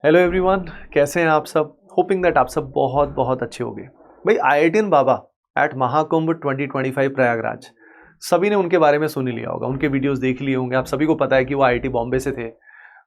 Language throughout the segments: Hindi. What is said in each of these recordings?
हेलो एवरीवन, कैसे हैं आप सब। होपिंग दैट आप सब बहुत बहुत अच्छे होंगे। भाई आईआईटीएन बाबा एट महाकुंभ 2025 प्रयागराज, सभी ने उनके बारे में सुन ही लिया होगा, उनके वीडियोस देख लिए होंगे। आप सभी को पता है कि वो आईआईटी बॉम्बे से थे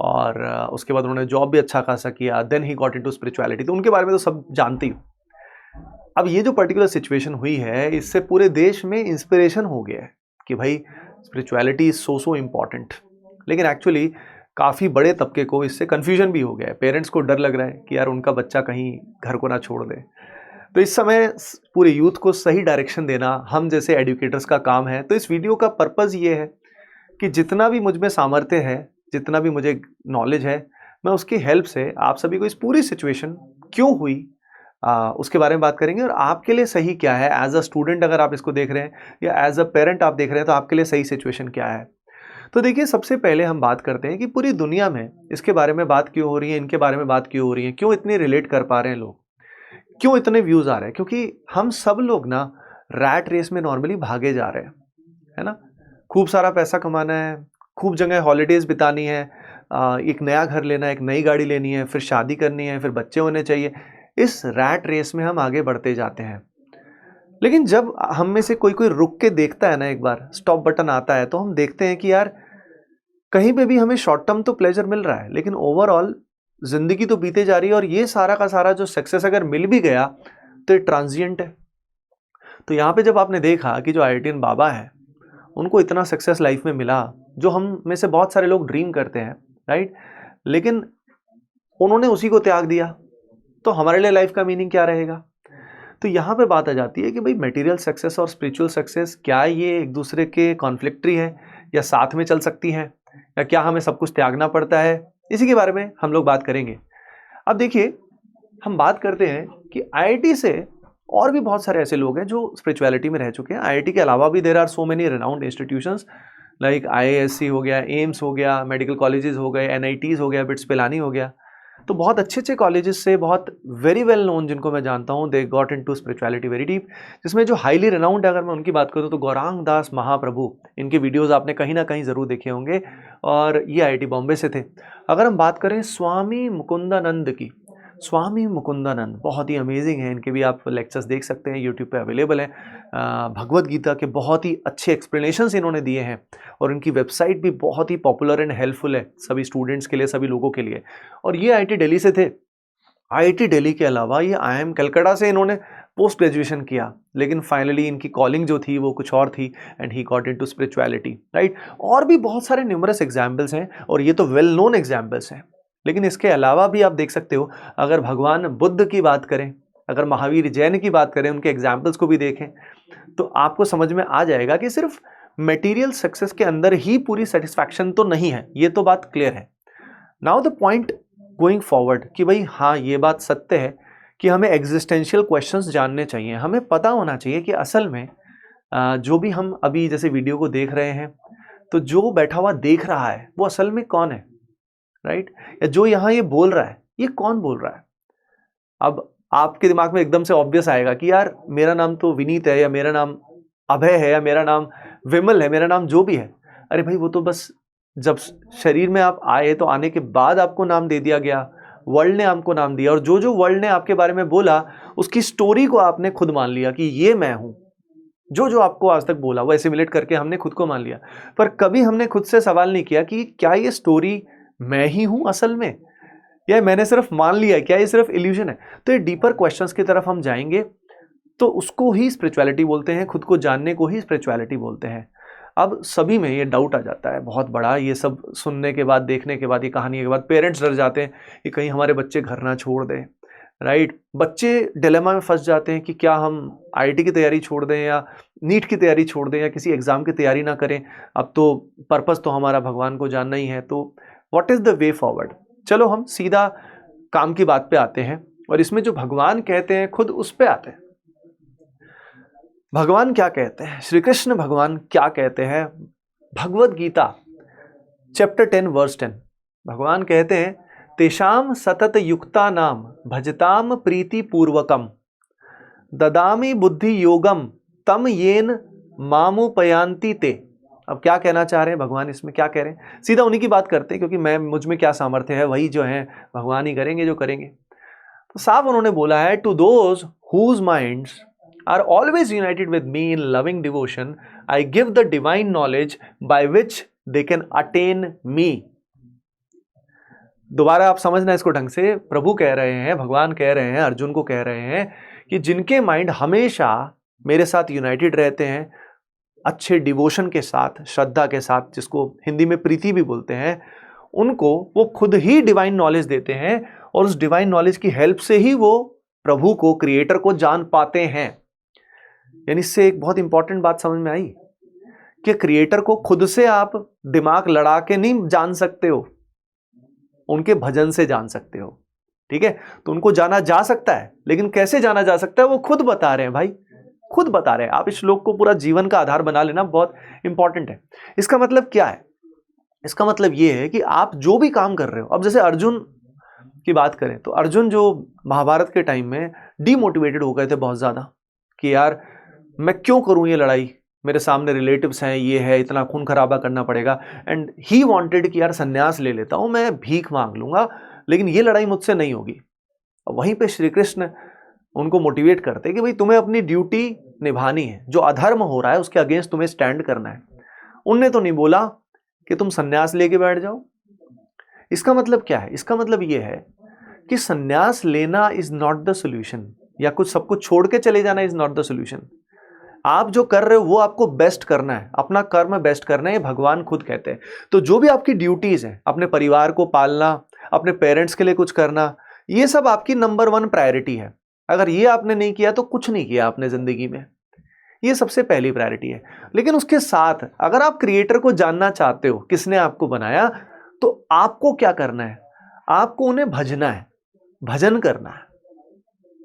और उसके बाद उन्होंने जॉब भी अच्छा खासा किया। Then he got into spirituality, तो उनके बारे में तो सब जानते ही हो। अब ये जो पर्टिकुलर सिचुएशन हुई है, इससे पूरे देश में इंस्पिरेशन हो गया है कि भाई स्पिरिचुअलिटी इज सो इम्पॉर्टेंट। लेकिन एक्चुअली काफ़ी बड़े तबके को इससे कन्फ्यूजन भी हो गया है। पेरेंट्स को डर लग रहा है कि यार उनका बच्चा कहीं घर को ना छोड़ दे। तो इस समय पूरे यूथ को सही डायरेक्शन देना हम जैसे एजुकेटर्स का काम है। तो इस वीडियो का पर्पज़ ये है कि जितना भी मुझ में सामर्थ्य है, जितना भी मुझे नॉलेज है, मैं उसकी हेल्प से आप सभी को इस पूरी सिचुएशन क्यों हुई उसके बारे में बात करेंगे। और आपके लिए सही क्या है, एज अ स्टूडेंट अगर आप इसको देख रहे हैं या एज अ पेरेंट आप देख रहे हैं, तो आपके लिए सही सिचुएशन क्या है। तो देखिए, सबसे पहले हम बात करते हैं कि पूरी दुनिया में इसके बारे में बात क्यों हो रही है, इनके बारे में बात क्यों हो रही है, क्यों इतनी रिलेट कर पा रहे हैं लोग, क्यों इतने व्यूज आ रहे हैं। क्योंकि हम सब लोग ना रैट रेस में नॉर्मली भागे जा रहे हैं, है ना। खूब सारा पैसा कमाना है, खूब जगह हॉलीडेज बितानी है, एक नया घर लेना है, एक नई गाड़ी लेनी है, फिर शादी करनी है, फिर बच्चे होने चाहिए। इस रैट रेस में हम आगे बढ़ते जाते हैं। लेकिन जब हम में से कोई कोई रुक के देखता है ना, एक बार स्टॉप बटन आता है, तो हम देखते हैं कि यार कहीं पे भी हमें शॉर्ट टर्म तो प्लेजर मिल रहा है, लेकिन ओवरऑल जिंदगी तो बीते जा रही है। और ये सारा का सारा जो सक्सेस अगर मिल भी गया तो ये ट्रांजिएंट है। तो यहाँ पे जब आपने देखा कि जो आईआईटीएन बाबा है, उनको इतना सक्सेस लाइफ में मिला, जो हम में से बहुत सारे लोग ड्रीम करते हैं, राइट, लेकिन उन्होंने उसी को त्याग दिया, तो हमारे लिए लाइफ का मीनिंग क्या रहेगा। तो यहाँ पे बात आ जाती है कि भाई मटेरियल सक्सेस और स्पिरिचुअल सक्सेस, क्या ये एक दूसरे के कॉन्फ्लिक्टरी है या साथ में चल सकती हैं, या क्या हमें सब कुछ त्यागना पड़ता है। इसी के बारे में हम लोग बात करेंगे। अब देखिए, हम बात करते हैं कि आईआईटी से और भी बहुत सारे ऐसे लोग हैं जो स्पिरिचुअलिटी में रह चुके हैं। आईआईटी के अलावा भी there are so many renowned institutions, like IISc हो गया, एम्स हो गया, मेडिकल कॉलेजेस हो गए, एनआईटीज हो गया, बिट्स पिलानी हो गया। तो बहुत अच्छे अच्छे कॉलेजेस से, बहुत वेरी वेल नोन जिनको मैं जानता हूँ, they got into spirituality very deep. जिसमें जो हाईली रेनाउंड है, अगर मैं उनकी बात करूँ तो गौरांग दास महाप्रभु, इनके वीडियोस आपने कहीं ना कहीं ज़रूर देखे होंगे, और ये आईआईटी बॉम्बे से थे। अगर हम बात करें स्वामी मुकुंदानंद की, स्वामी मुकुंदानंद बहुत ही अमेजिंग है। इनके भी आप लेक्चर्स देख सकते हैं, यूट्यूब पे अवेलेबल है। भगवत गीता के बहुत ही अच्छे एक्सप्लेनेशंस इन्होंने दिए हैं, और इनकी वेबसाइट भी बहुत ही पॉपुलर एंड हेल्पफुल है सभी स्टूडेंट्स के लिए, सभी लोगों के लिए। और ये आईआईटी दिल्ली से थे। आईआईटी दिल्ली के अलावा ये आईआईएम कलकत्ता से इन्होंने पोस्ट ग्रेजुएशन किया, लेकिन फाइनली इनकी कॉलिंग जो थी वो कुछ और थी, and he got into spirituality, right. और भी बहुत सारे न्यूमरस एग्जाम्पल्स हैं, और ये तो वेल नोन एग्जाम्पल्स हैं। लेकिन इसके अलावा भी आप देख सकते हो, अगर भगवान बुद्ध की बात करें, अगर महावीर जैन की बात करें, उनके एग्जाम्पल्स को भी देखें, तो आपको समझ में आ जाएगा कि सिर्फ मटेरियल सक्सेस के अंदर ही पूरी सेटिस्फैक्शन तो नहीं है। ये तो बात क्लियर है। Now the point going forward, कि भाई हाँ, ये बात सत्य है कि हमें एग्जिस्टेंशियल क्वेश्चंस जानने चाहिए। हमें पता होना चाहिए कि असल में जो भी हम अभी जैसे वीडियो को देख रहे हैं, तो जो बैठा हुआ देख रहा है वो असल में कौन है, राइट। या जो यहाँ ये बोल रहा है, ये कौन बोल रहा है। अब आपके दिमाग में एकदम से ऑब्वियस आएगा कि यार मेरा नाम तो विनीत है, या मेरा नाम अभय है, या मेरा नाम विमल है, मेरा नाम जो भी है। अरे भाई, वो तो बस जब शरीर में आप आए, तो आने के बाद आपको नाम दे दिया गया, वर्ल्ड ने आपको नाम दिया, और जो जो वर्ल्ड ने आपके बारे में बोला, उसकी स्टोरी को आपने खुद मान लिया कि ये मैं हूं। जो जो आपको आज तक बोला वो एसिमिलेट करके हमने खुद को मान लिया। पर कभी हमने खुद से सवाल नहीं किया कि क्या ये स्टोरी मैं ही हूं असल में, या मैंने सिर्फ मान लिया, क्या ये सिर्फ इल्यूजन है। तो ये डीपर क्वेश्चंस की तरफ हम जाएंगे, तो उसको ही स्पिरिचुअलिटी बोलते हैं, खुद को जानने को ही स्पिरिचुअलिटी बोलते हैं। अब सभी में ये डाउट आ जाता है बहुत बड़ा, ये सब सुनने के बाद, देखने के बाद, ये कहानी के बाद पेरेंट्स डर जाते हैं कि कहीं हमारे बच्चे घर ना छोड़ दें, राइट। बच्चे डिलेमा में फंस जाते हैं कि क्या हम आईआईटी की तैयारी छोड़ दें, या नीट की तैयारी छोड़ दें, या किसी एग्ज़ाम की तैयारी ना करें। अब तो पर्पस तो हमारा भगवान को जानना ही है। तो what is the way forward. चलो हम सीधा काम की बात पे आते हैं, और इसमें जो भगवान कहते हैं खुद उस पे आते हैं। भगवान क्या कहते हैं, श्री कृष्ण भगवान क्या कहते हैं। भगवत गीता चैप्टर 10 वर्स 10, भगवान कहते हैं, तेषाम सतत युक्ता नाम भजताम प्रीति पूर्वकम ददामि बुद्धि योगम तम येन मामुपयांति ते। अब क्या कहना चाह रहे हैं भगवान, इसमें क्या कह रहे हैं, सीधा उन्हीं की बात करते हैं, क्योंकि मैं मुझ में क्या सामर्थ्य है वही जो है भगवान ही करेंगे जो करेंगे। तो साफ उन्होंने बोला है, to those whose minds are always united with me in loving devotion I give the divine knowledge by which they can attain me. दोबारा आप समझना इसको ढंग से, प्रभु कह रहे हैं, भगवान कह रहे हैं, अर्जुन को कह रहे हैं कि जिनके माइंड हमेशा मेरे साथ यूनाइटेड रहते हैं, अच्छे डिवोशन के साथ, श्रद्धा के साथ, जिसको हिंदी में प्रीति भी बोलते हैं, उनको वो खुद ही डिवाइन नॉलेज देते हैं और उस डिवाइन नॉलेज की हेल्प से ही वो प्रभु को, क्रिएटर को जान पाते हैं। यानी इससे एक बहुत इंपॉर्टेंट बात समझ में आई कि क्रिएटर को खुद से आप दिमाग लड़ा के नहीं जान सकते हो, उनके भजन से जान सकते हो। ठीक है, तो उनको जाना जा सकता है, लेकिन कैसे जाना जा सकता है वो खुद बता रहे हैं भाई, खुद बता रहे हैं। आप इस श्लोक को पूरा जीवन का आधार बना लेना, बहुत इंपॉर्टेंट है। इसका मतलब क्या है? इसका मतलब यह है कि आप जो भी काम कर रहे हो, अब जैसे अर्जुन की बात करें तो अर्जुन जो महाभारत के टाइम में डीमोटिवेटेड हो गए थे बहुत ज्यादा कि यार मैं क्यों करूं ये लड़ाई, मेरे सामने रिलेटिव्स हैं, ये है, इतना खून खराबा करना पड़ेगा, एंड ही वांटेड कि यार संन्यास ले लेता हूं, मैं भीख मांग लूंगा, लेकिन ये लड़ाई मुझसे नहीं होगी। वहीं पे श्री कृष्ण उनको मोटिवेट करते कि भाई तुम्हें अपनी ड्यूटी निभानी है, जो अधर्म हो रहा है उसके अगेंस्ट तुम्हें स्टैंड करना है। उनने तो नहीं बोला कि तुम संन्यास लेके बैठ जाओ। इसका मतलब क्या है? इसका मतलब यह है कि संन्यास लेना इज नॉट द सोल्यूशन, या कुछ सब कुछ छोड़ के चले जाना इज नॉट द सोल्यूशन। आप जो कर रहे हो वो आपको बेस्ट करना है, अपना कर्म बेस्ट करना है, ये भगवान खुद कहते हैं। तो जो भी आपकी ड्यूटीज हैं, अपने परिवार को पालना, अपने पेरेंट्स के लिए कुछ करना, ये सब आपकी नंबर 1 प्रायोरिटी है। अगर ये आपने नहीं किया तो कुछ नहीं किया आपने जिंदगी में, ये सबसे पहली प्रायोरिटी है। लेकिन उसके साथ अगर आप क्रिएटर को जानना चाहते हो, किसने आपको बनाया, तो आपको क्या करना है? आपको उन्हें भजना है, भजन करना है।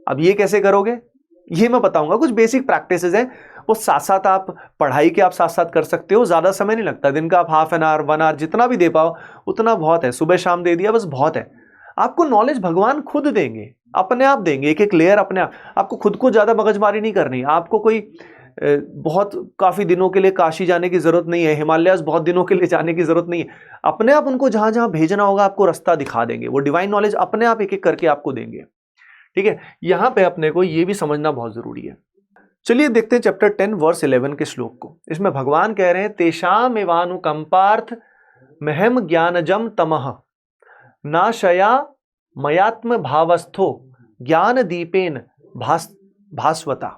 अब ये कैसे करोगे ये मैं बताऊंगा। कुछ बेसिक प्रैक्टिसेस हैं, वो साथ साथ आप पढ़ाई के आप साथ साथ कर सकते हो, ज्यादा समय नहीं लगता। दिन का आप हाफ एन आवर 1 आवर जितना भी दे पाओ उतना बहुत है, सुबह शाम दे दिया बस बहुत है। आपको नॉलेज भगवान खुद देंगे, अपने आप देंगे, एक एक लेयर अपने आप। आपको खुद को ज्यादा मगजमारी नहीं करनी। आपको कोई बहुत काफी दिनों के लिए काशी जाने की जरूरत नहीं है, हिमालयाज बहुत दिनों के लिए जाने की जरूरत नहीं है। अपने आप उनको जहां जहां भेजना होगा आपको रास्ता दिखा देंगे, वो डिवाइन नॉलेज अपने आप एक एक करके आपको देंगे। ठीक है, यहां पे अपने को ये भी समझना बहुत जरूरी है। चलिए देखते हैं चैप्टर 10 वर्स 11 के श्लोक को। इसमें भगवान कह रहे हैं, तेषाम एवानुकंपार्थ महम ज्ञानजम तमः नाशया मयात्म भावस्थो ज्ञान दीपेन भास्वता।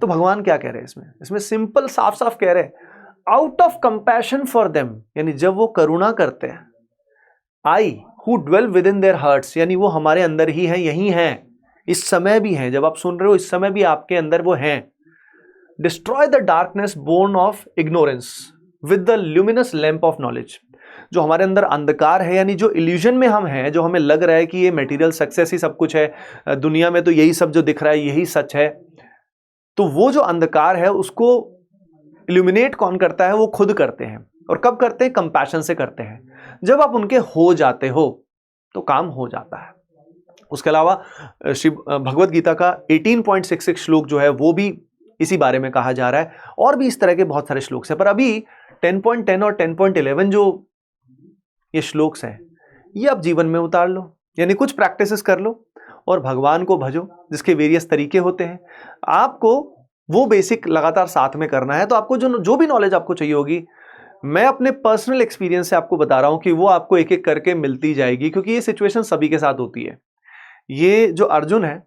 तो भगवान क्या कह रहे हैं इसमें सिंपल साफ साफ कह रहे हैं, out of compassion for them, यानी जब वो करुणा करते हैं, I who dwell within their hearts, यानी वो हमारे अंदर ही है, यही है, इस समय भी हैं, जब आप सुन रहे हो इस समय भी आपके अंदर वो हैं। Destroy the darkness born of ignorance with the luminous lamp of knowledge. जो हमारे अंदर अंधकार है, यानी जो इल्यूजन में हम हैं, जो हमें लग रहा है कि ये मटेरियल सक्सेस ही सब कुछ है, दुनिया में तो यही सब जो दिख रहा है यही सच है, तो वो जो अंधकार है उसको इल्यूमिनेट कौन करता है? वो खुद करते हैं। और कब करते हैं? कंपैशन से करते हैं। जब आप उनके हो जाते हो तो काम हो जाता है। उसके अलावा श्री भगवत गीता का 18.66 श्लोक जो है वो भी इसी बारे में कहा जा रहा है, और भी इस तरह के बहुत सारे श्लोक हैं। पर अभी 10.10 और 10.11 जो ये श्लोक्स हैं, ये आप जीवन में उतार लो, यानी कुछ प्रैक्टिसेस कर लो और भगवान को भजो, जिसके वेरियस तरीके होते हैं। आपको वो बेसिक लगातार साथ में करना है, तो आपको जो भी नॉलेज आपको चाहिए होगी, मैं अपने पर्सनल एक्सपीरियंस से आपको बता रहा हूं कि वो आपको एक एक करके मिलती जाएगी, क्योंकि ये सिचुएशन सभी के साथ होती है। ये जो अर्जुन है,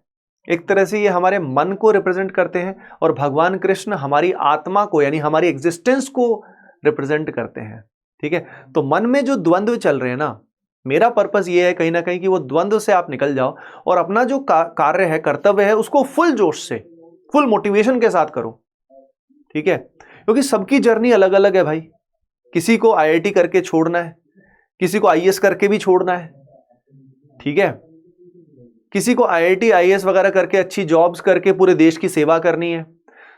एक तरह से ये हमारे मन को रिप्रेजेंट करते हैं, और भगवान कृष्ण हमारी आत्मा को, यानी हमारी एग्जिस्टेंस को रिप्रेजेंट करते हैं। ठीक है, तो मन में जो द्वंद्व चल रहे हैं ना, मेरा पर्पस ये है कहीं ना कहीं कि वो द्वंद्व से आप निकल जाओ और अपना जो कार्य है, कर्तव्य है, उसको फुल जोश से, फुल मोटिवेशन के साथ करो। ठीक है, क्योंकि सबकी जर्नी अलग अलग है भाई। किसी को आईआईटी करके छोड़ना है, किसी को आईएएस करके भी छोड़ना है। ठीक है, किसी को आईआईटी आईएएस वगैरह करके अच्छी जॉब्स करके पूरे देश की सेवा करनी है।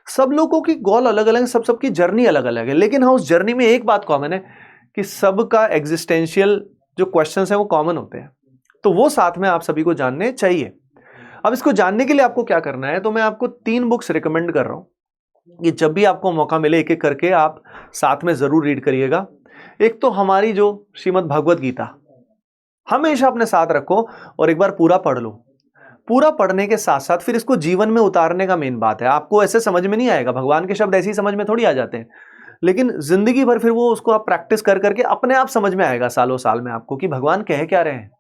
सब लोगों की गोल अलग अलग है, सबकी जर्नी अलग अलग है। लेकिन हाँ, उस जर्नी में एक बात कॉमन है कि सबका एग्जिस्टेंशियल जो क्वेश्चंस हैं वो कॉमन होते हैं, तो वो साथ में आप सभी को जानने चाहिए। अब इसको जानने के लिए आपको क्या करना है, तो मैं आपको 3 बुक्स रिकमेंड कर रहा हूं। ये जब भी आपको मौका मिले एक एक करके आप साथ में ज़रूर रीड करिएगा। एक तो हमारी जो श्रीमद् भगवत गीता हमेशा अपने साथ रखो और एक बार पूरा पढ़ लो। पूरा पढ़ने के साथ साथ फिर इसको जीवन में उतारने का मेन बात है। आपको ऐसे समझ में नहीं आएगा, भगवान के शब्द ऐसे ही समझ में थोड़ी आ जाते हैं, लेकिन जिंदगी भर फिर वो उसको आप प्रैक्टिस कर करके अपने आप समझ में आएगा सालों साल में आपको कि भगवान कह क्या रहे हैं।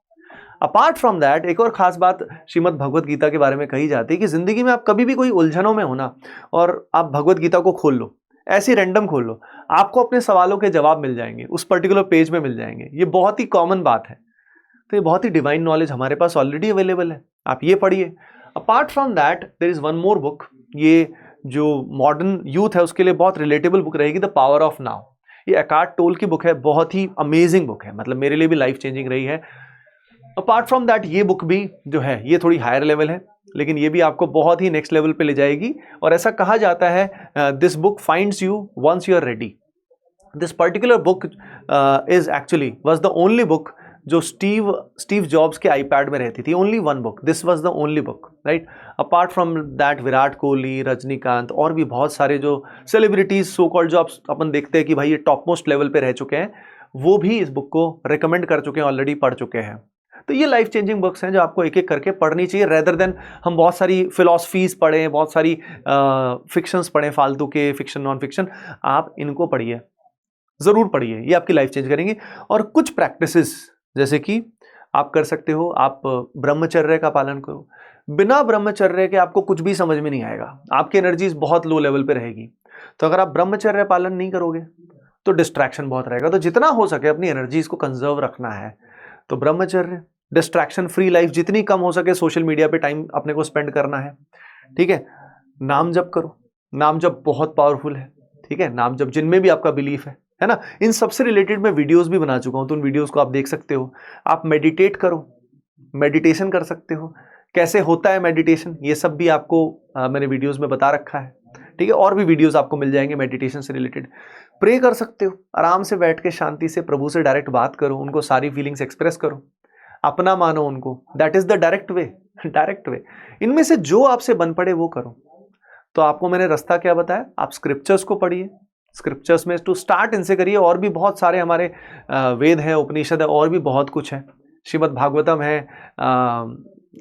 अपार्ट फ्रॉम दैट एक और खास बात श्रीमद् भगवत गीता के बारे में कही जाती है कि जिंदगी में आप कभी भी कोई उलझनों में हो ना, और आप भगवत गीता को खोल लो, ऐसी रैंडम खोल लो, आपको अपने सवालों के जवाब मिल जाएंगे, उस पर्टिकुलर पेज में मिल जाएंगे। ये बहुत ही कॉमन बात है। तो ये बहुत ही डिवाइन नॉलेज हमारे पास ऑलरेडी अवेलेबल है, आप ये पढ़िए। Apart from that there is one more book, ये जो मॉडर्न यूथ है उसके लिए बहुत रिलेटेबल बुक रहेगी, द पावर ऑफ नाउ। ये एकार्ट टोल की बुक है, बहुत ही अमेजिंग बुक है, मतलब मेरे लिए भी लाइफ चेंजिंग रही है। अपार्ट फ्रॉम दैट ये बुक भी जो है ये थोड़ी हायर लेवल है, लेकिन ये भी आपको बहुत ही नेक्स्ट लेवल पे ले जाएगी। और ऐसा कहा जाता है this book finds you once you are ready. This particular book is actually was the only book जो स्टीव जॉब्स के आईपैड में रहती थी। Only one book, this was the only book, right. Apart from that Virat Kohli, Rajinikanth और भी बहुत सारे जो सेलिब्रिटीज सो कॉल्ड जो अपन देखते हैं कि भाई ये टॉप मोस्ट लेवल पे रह चुके हैं, वो भी इस बुक को रिकमेंड कर चुके हैं, ऑलरेडी पढ़ चुके हैं। तो ये लाइफ चेंजिंग बुक्स हैं जो आपको एक एक करके पढ़नी चाहिए, रेदर देन हम बहुत सारी फिलॉसफीज पढ़ें, बहुत सारी फिक्शंस पढ़ें, फालतू के फिक्शन नॉन फिक्शन। आप इनको पढ़िए, ज़रूर पढ़िए, ये आपकी लाइफ चेंज करेंगे। और कुछ प्रैक्टिसेस जैसे कि आप कर सकते हो, आप ब्रह्मचर्य का पालन करो। बिना ब्रह्मचर्य के आपको कुछ भी समझ में नहीं आएगा, आपकी एनर्जीज बहुत लो लेवल पे रहेगी। तो अगर आप ब्रह्मचर्य पालन नहीं करोगे तो डिस्ट्रैक्शन बहुत रहेगा। तो जितना हो सके अपनी एनर्जीज को कंजर्व रखना है। तो ब्रह्मचर्य, डिस्ट्रैक्शन फ्री लाइफ, जितनी कम हो सके सोशल मीडिया पे टाइम अपने को स्पेंड करना है, ठीक है। नाम जप करो, नाम जप बहुत पावरफुल है, ठीक है। नाम जप जिनमें भी आपका बिलीफ है ना, इन सबसे रिलेटेड मैं वीडियोस भी बना चुका हूं, तो उन वीडियोस को आप देख सकते हो। आप मेडिटेट करो, मेडिटेशन कर सकते हो, कैसे होता है मेडिटेशन ये सब भी आपको मैंने वीडियोस में बता रखा है, ठीक है। और भी वीडियोस आपको मिल जाएंगे मेडिटेशन से रिलेटेड। प्रे कर सकते हो, आराम से बैठ के शांति से प्रभु से डायरेक्ट बात करो, उनको सारी फीलिंग्स एक्सप्रेस करो, अपना मानो उनको, that is the direct way, direct way. इनमें से जो आपसे बन पड़े वो करो। तो आपको मैंने रास्ता क्या बताया, आप स्क्रिप्चर्स को पढ़िए, स्क्रिप्चर्स में टू स्टार्ट इनसे करिए। और भी बहुत सारे हमारे वेद हैं, उपनिषद है, और भी बहुत कुछ है, श्रीमद् भागवतम है,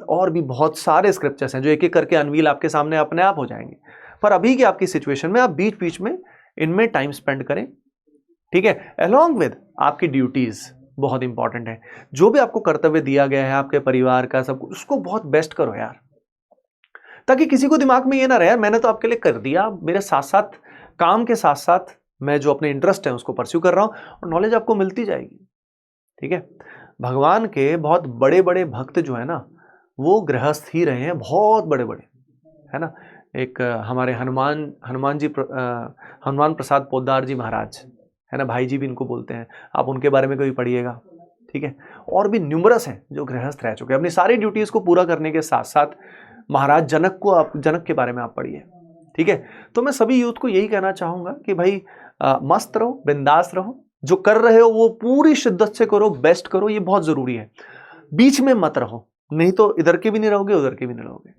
और भी बहुत सारे स्क्रिप्चर्स हैं जो एक एक करके अनवील आपके सामने अपने आप हो जाएंगे। पर अभी की आपकी सिचुएशन में आप बीच बीच में इनमें टाइम स्पेंड करें, ठीक है। अलोंग विद आपकी ड्यूटीज बहुत इंपॉर्टेंट है, जो भी आपको कर्तव्य दिया गया है आपके परिवार का, सब कुछ उसको बहुत बेस्ट करो यार, ताकि किसी को दिमाग में ये ना रहे यार मैंने तो आपके लिए कर दिया, मेरे साथ साथ काम के साथ साथ मैं जो अपने इंटरेस्ट है उसको परस्यू कर रहा हूं, और नॉलेज आपको मिलती जाएगी, ठीक है। भगवान के बहुत बड़े बड़े भक्त जो है ना वो गृहस्थ ही रहे हैं, बहुत बड़े बड़े, है ना। एक हमारे हनुमान प्रसाद पोद्दार जी महाराज है ना, भाई जी भी इनको बोलते हैं, आप उनके बारे में कभी पढ़िएगा, ठीक है। और भी न्यूमरस हैं जो गृहस्थ रह चुके हैं, अपनी सारी ड्यूटीज को पूरा करने के साथ साथ महाराज जनक के बारे में आप पढ़िए, ठीक है। तो मैं सभी यूथ को यही कहना चाहूंगा कि भाई मस्त रहो, बिंदास रहो, जो कर रहे हो वो पूरी शिद्दत से करो, बेस्ट करो, ये बहुत जरूरी है। बीच में मत रहो, नहीं तो इधर के भी नहीं रहोगे उधर के भी नहीं रहोगे,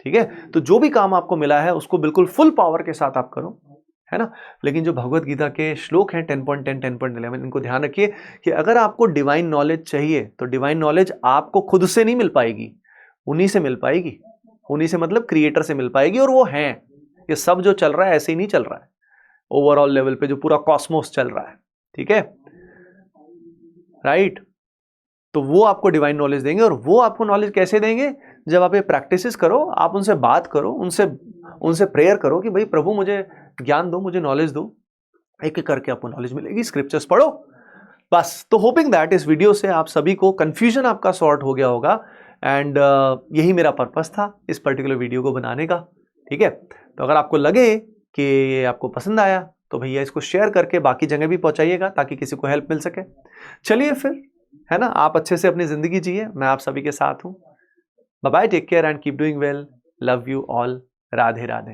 ठीक है। तो जो भी काम आपको मिला है उसको बिल्कुल फुल पावर के साथ आप करो, है ना। लेकिन जो भगवत गीता के श्लोक हैं 10.10, 10.11, इनको ध्यान रखिए कि अगर आपको डिवाइन नॉलेज चाहिए तो डिवाइन नॉलेज आपको खुद से नहीं मिल पाएगी, उन्हीं से मिल पाएगी। उन्हीं से मतलब क्रिएटर से मिल पाएगी, और वो हैं। ये सब जो चल रहा है ऐसे ही नहीं चल रहा है, ओवरऑल लेवल पे जो पूरा कॉस्मोस चल रहा है, ठीक है, राइट। तो वो आपको डिवाइन नॉलेज देंगे, और वो आपको नॉलेज कैसे देंगे, जब आप ये प्रैक्टिसेस करो, आप उनसे बात करो, उनसे प्रेयर करो कि भाई प्रभु मुझे ज्ञान दो, मुझे नॉलेज दो, एक एक करके आपको नॉलेज मिलेगी। स्क्रिप्चर्स पढ़ो बस। तो होपिंग दैट इस वीडियो से आप सभी को कंफ्यूजन आपका सॉर्ट हो गया होगा, एंड यही मेरा पर्पस था इस पर्टिकुलर वीडियो को बनाने का, ठीक है। तो अगर आपको लगे कि ये आपको पसंद आया तो भैया इसको शेयर करके बाकी जगह भी पहुंचाइएगा ताकि किसी को हेल्प मिल सके। चलिए फिर, है ना, आप अच्छे से अपनी जिंदगी जिए, मैं आप सभी के साथ हूं। Bye bye, take care and keep doing well, love you all, Radhe Radhe.